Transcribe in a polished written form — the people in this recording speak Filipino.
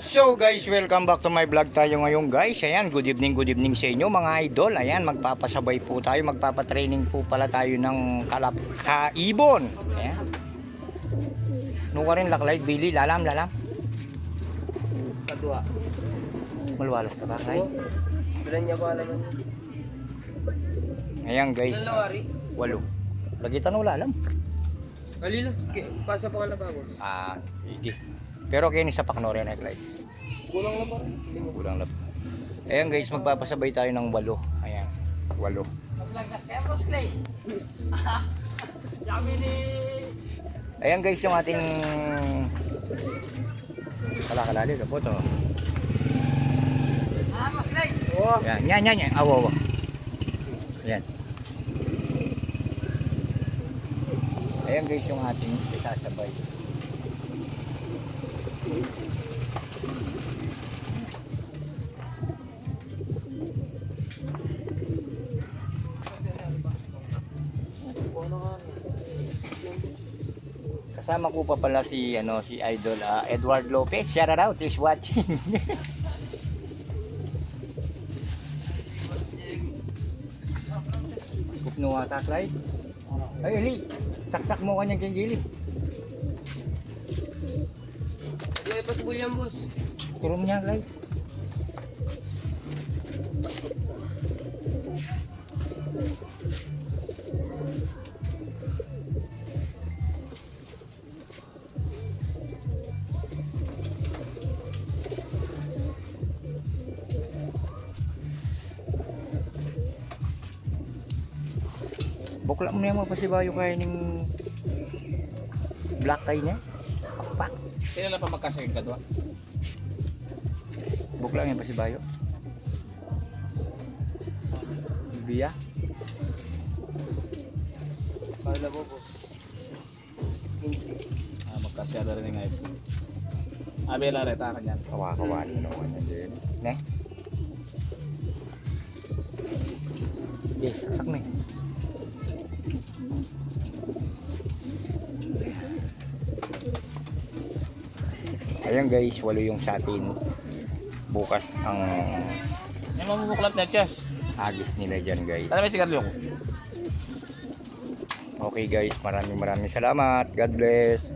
So guys, welcome back to my vlog tayo ngayon guys. Ayan, good evening sa inyo mga idol. Ayan, magpapasabay po tayo, magpapatraining po pala tayo ng kaibon. Ayan. Nuka rin laklay, Billy, lalam. Kadua. Malwalas ka ba, Clay? Bilan niya ba naman? Ayan guys, Ilan lawari? 8. Lagitan wala alam. Kalila, pasa pa ka na bago. Hindi. Pero kaya ni sa paknore na Clay. Kulang lang ba? Kulang lang. Ayan guys, magpapasabay tayo ng 8. Ayan, 8. Ayan guys, yung ating kalakalali sa photo. Oh, Ayan, yan. Awo. Ayan. Ayan guys, yung ating isasabay. Kasama ko pa pala si Idol Edward Lopez. Shout out, is watching. Kupno ata Clyde. Ay, Eli, saksak mo kanyang kinggili. may pasbul yan, boss. Kurum niya Clyde. Bukla mo niya mo pasibayo kaya ng black kayo niya. Pakpak. Sino na pa magkasagin kadua? Bukla niya pasibayo. Biya. Kala mo, boss. Magkasyado rin nga ito. Abela reta ka dyan. Kawa-kawan mo naman din. Ne? Yes, saksak na eh. Ayan guys, 8 yung sa atin. Bukas ang Yung mamubuklat na chess. agis nila dyan guys. Ano may sigarilyo ko? Okay guys, maraming salamat. God bless.